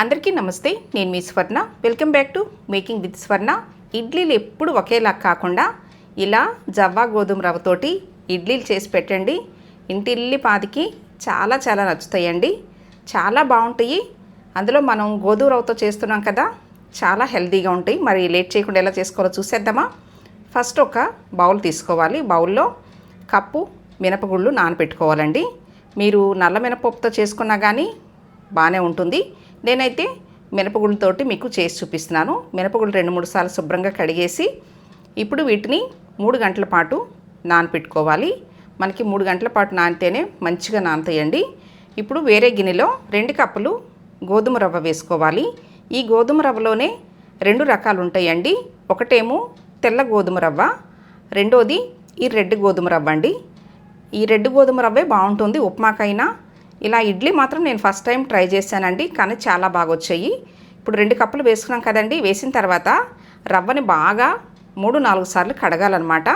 అందరికీ నమస్తే. నేను మీ స్వర్ణ. Welcome back to making with స్వర్ణ. ఇడ్లీలు ఎప్పుడు ఒకేలా కాకుండా ఇలా జవ్వా గోధుమ రవ్వతోటి ఇడ్లీలు చేసి పెట్టండి. ఇంటిల్లి పాదికి చాలా చాలా నచ్చుతాయండి. చాలా బాగుంటాయి. అందులో మనం గోధుమ రవ్వతో చేస్తున్నాం కదా, చాలా హెల్తీగా ఉంటాయి. మరి లేట్ చేయకుండా ఎలా చేసుకోవాలో చూసేద్దామా. ఫస్ట్ ఒక బౌల్ తీసుకోవాలి. బౌల్లో కప్పు మినపగుళ్ళు నానబెట్టుకోవాలండి. మీరు నల్ల మినపప్పుతో చేసుకున్నా కానీ బాగానే ఉంటుంది. నేనైతే మినపగుళ్ళతోటి మీకు చేసి చూపిస్తున్నాను. మినపగుళ్ళు 2-3 సార్లు శుభ్రంగా కడిగేసి ఇప్పుడు వీటిని 3 గంటల పాటు నానపెట్టుకోవాలి. మనకి 3 గంటల పాటు నానితేనే మంచిగా నానతాయండి. ఇప్పుడు వేరే గిన్నెలో 2 కప్పులు గోధుమ రవ్వ వేసుకోవాలి. ఈ గోధుమ రవ్వలోనే 2 రకాలు ఉంటాయండి. ఒకటేమో తెల్ల గోధుమ రవ్వ, రెండోది ఈ రెడ్ గోధుమ రవ్వ అండి. ఈ రెడ్ గోధుమ రవ్వే బాగుంటుంది ఉప్మాకైనా. ఇలా ఇడ్లీ మాత్రం నేను ఫస్ట్ టైం ట్రై చేశానండి, కానీ చాలా బాగా వచ్చాయి. ఇప్పుడు 2 కప్పులు వేసుకున్నాం కదండి. వేసిన తర్వాత రవ్వని బాగా 3-4 సార్లు కడగాలన్నమాట.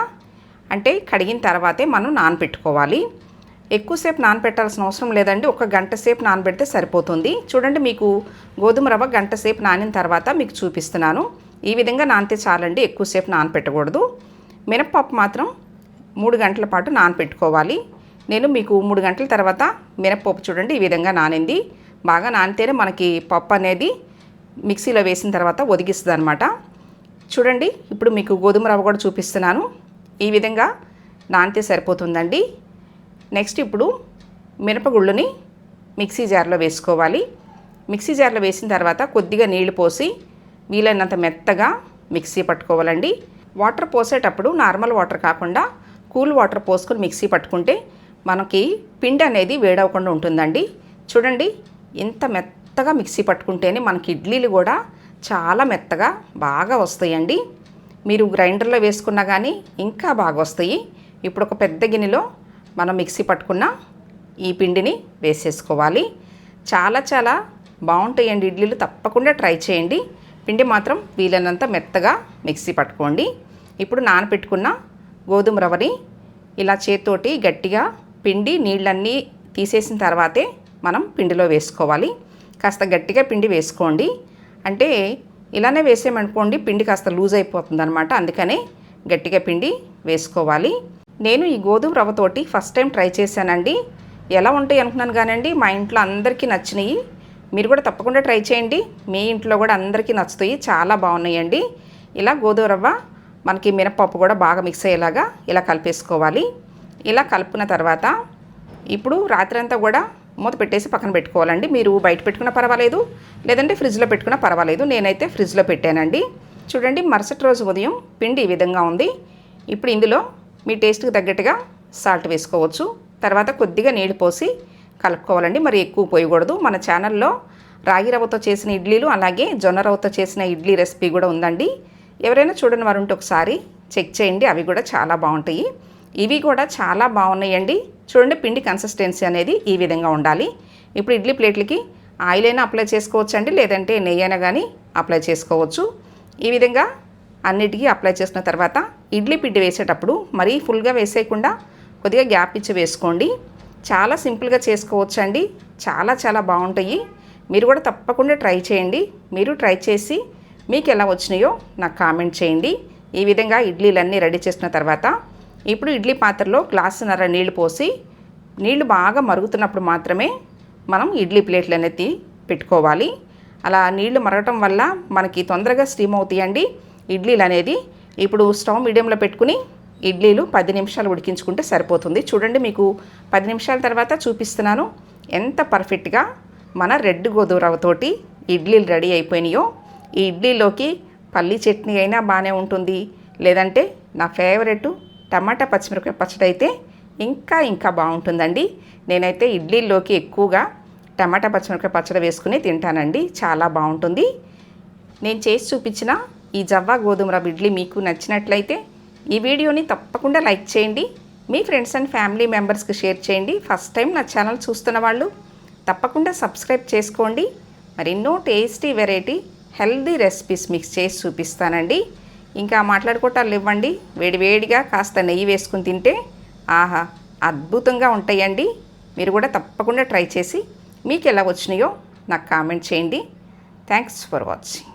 అంటే కడిగిన తర్వాతే మనం నానపెట్టుకోవాలి. ఎక్కువసేపు నానపెట్టాల్సిన అవసరం లేదండి. 1 గంట సేపు నానబెడితే సరిపోతుంది. చూడండి, మీకు గోధుమ రవ్వ గంట సేపు నానిన తర్వాత మీకు చూపిస్తున్నాను. ఈ విధంగా నానితే చాలండి, ఎక్కువసేపు నానపెట్టకూడదు. మినప్పప్పు మాత్రం 3 గంటల పాటు నానపెట్టుకోవాలి. నేను మీకు 3 గంటల తర్వాత మినప్పప్పు చూడండి ఈ విధంగా నానింది. బాగా నానితేనే మనకి పప్పు అనేది మిక్సీలో వేసిన తర్వాత ఒదిగిస్తుంది అనమాట. చూడండి, ఇప్పుడు మీకు గోధుమ రవ్వ కూడా చూపిస్తున్నాను. ఈ విధంగా నానితే సరిపోతుందండి. నెక్స్ట్ ఇప్పుడు మినపగుళ్ళని మిక్సీ జార్లో వేసుకోవాలి. మిక్సీ జార్లో వేసిన తర్వాత కొద్దిగా నీళ్లు పోసి వీలైనంత మెత్తగా మిక్సీ పట్టుకోవాలండి. వాటర్ పోసేటప్పుడు నార్మల్ వాటర్ కాకుండా కూల్ వాటర్ పోసుకొని మిక్సీ పట్టుకుంటే మనకి పిండి అనేది వేడవకుండా ఉంటుందండి. చూడండి, ఇంత మెత్తగా మిక్సీ పట్టుకుంటేనే మనకి ఇడ్లీలు కూడా చాలా మెత్తగా బాగా వస్తాయండి. మీరు గ్రైండర్లో వేసుకున్నా కానీ ఇంకా బాగా వస్తాయి. ఇప్పుడు ఒక పెద్ద గిన్నెలో మనం మిక్సీ పట్టుకున్న ఈ పిండిని వేసేసుకోవాలి. చాలా చాలా బాగుంటాయండి ఇడ్లీలు, తప్పకుండా ట్రై చేయండి. పిండి మాత్రం వీలైనంత మెత్తగా మిక్సీ పట్టుకోండి. ఇప్పుడు నానపెట్టుకున్న గోధుమ రవ్వని ఇలా చేత్తోటి గట్టిగా పిండి నీళ్ళన్నీ తీసేసిన తర్వాతే మనం పిండిలో వేసుకోవాలి. కాస్త గట్టిగా పిండి వేసుకోండి. అంటే ఇలానే వేసేయమనుకోండి పిండి కాస్త లూజ్ అయిపోతుంది అనమాట. అందుకనే గట్టిగా పిండి వేసుకోవాలి. నేను ఈ గోధుమ రవ్వతోటి ఫస్ట్ టైం ట్రై చేశానండి. ఎలా ఉంటాయి అనుకున్నాను కానండి, మా ఇంట్లో అందరికీ నచ్చినాయి. మీరు కూడా తప్పకుండా ట్రై చేయండి. మీ ఇంట్లో కూడా అందరికీ నచ్చుతాయి. చాలా బాగున్నాయండి. ఇలా గోధుమ రవ్వ మనకి మినపప్పు కూడా బాగా మిక్స్ అయ్యేలాగా ఇలా కలిపేసుకోవాలి. ఇలా కలుపుకున్న తర్వాత ఇప్పుడు రాత్రంతా కూడా మూత పెట్టేసి పక్కన పెట్టుకోవాలండి. మీరు బయట పెట్టుకున్నా పర్వాలేదు, లేదంటే ఫ్రిడ్జ్లో పెట్టుకున్నా పర్వాలేదు. నేనైతే ఫ్రిడ్జ్లో పెట్టానండి. చూడండి, మరుసటి రోజు ఉదయం పిండి ఈ విధంగా ఉంది. ఇప్పుడు ఇందులో మీ టేస్ట్కి తగ్గట్టుగా సాల్ట్ వేసుకోవచ్చు. తర్వాత కొద్దిగా నీళ్ళు పోసి కలుపుకోవాలండి. మరి ఎక్కువ పోయకూడదు. మన ఛానల్లో రాగి రవ్వతో చేసిన ఇడ్లీలు అలాగే జొన్న రవ్వతో చేసిన ఇడ్లీ రెసిపీ కూడా ఉందండి. ఎవరైనా చూడని వారు ఉంటే ఒకసారి చెక్ చేయండి. అవి కూడా చాలా బాగుంటాయి. ఇవి కూడా చాలా బాగున్నాయండి. చూడండి, పిండి కన్సిస్టెన్సీ అనేది ఈ విధంగా ఉండాలి. ఇప్పుడు ఇడ్లీ ప్లేట్లకి ఆయిల్ అయినా అప్లై చేసుకోవచ్చు అండి, లేదంటే నెయ్యి అయినా కానీ అప్లై చేసుకోవచ్చు. ఈ విధంగా అన్నిటికీ అప్లై చేసిన తర్వాత ఇడ్లీ పిండి వేసేటప్పుడు మరీ ఫుల్గా వేసేయకుండా కొద్దిగా గ్యాప్ ఇచ్చి వేసుకోండి. చాలా సింపుల్గా చేసుకోవచ్చు అండి. చాలా చాలా బాగుంటాయి. మీరు కూడా తప్పకుండా ట్రై చేయండి. మీరు ట్రై చేసి మీకు ఎలా వచ్చినాయో నాకు కామెంట్ చేయండి. ఈ విధంగా ఇడ్లీలన్నీ రెడీ చేసిన తర్వాత ఇప్పుడు ఇడ్లీ పాత్రలో గ్లాసున్నర నీళ్లు పోసి నీళ్లు బాగా మరుగుతున్నప్పుడు మాత్రమే మనం ఇడ్లీ ప్లేట్లు అనేది పెట్టుకోవాలి. అలా నీళ్లు మరగటం వల్ల మనకి తొందరగా స్టీమ్ అవుతాయండి ఇడ్లీలు అనేది. ఇప్పుడు స్టవ్ మీడియంలో పెట్టుకుని ఇడ్లీలు 10 నిమిషాలు ఉడికించుకుంటే సరిపోతుంది. చూడండి, మీకు 10 నిమిషాల తర్వాత చూపిస్తున్నాను ఎంత పర్ఫెక్ట్గా మన రెడ్ గోధుమ రవ్వతోటి ఇడ్లీలు రెడీ అయిపోయినాయో. ఈ ఇడ్లీలోకి పల్లీ చట్నీ అయినా బాగానే ఉంటుంది, లేదంటే నా ఫేవరెట్ టమాటా పచ్చిమిరపకాయ పచ్చడి అయితే ఇంకా ఇంకా బాగుంటుందండి. నేనైతే ఇడ్లీలోకి ఎక్కువగా టమాటా పచ్చిమిరపకాయ పచ్చడి వేసుకుని తింటానండి. చాలా బాగుంటుంది. నేను చేసి చూపించిన ఈ జవ్వా గోధుమ రవ్వ ఇడ్లీ మీకు నచ్చినట్లయితే ఈ వీడియోని తప్పకుండా లైక్ చేయండి. మీ ఫ్రెండ్స్ అండ్ ఫ్యామిలీ మెంబర్స్కి షేర్ చేయండి. ఫస్ట్ టైం నా ఛానల్ చూస్తున్న వాళ్ళు తప్పకుండా సబ్స్క్రైబ్ చేసుకోండి. మరెన్నో టేస్టీ వెరైటీ హెల్దీ రెసిపీస్ మీకు చేసి చూపిస్తానండి. ఇంకా మాట్లాడుకోవటాలు ఇవ్వండి. వేడివేడిగా కాస్త నెయ్యి వేసుకుని తింటే ఆహా అద్భుతంగా ఉంటాయండి. మీరు కూడా తప్పకుండా ట్రై చేసి మీకు ఎలా వచ్చినాయో నాకు కామెంట్ చేయండి. Thanks for watching.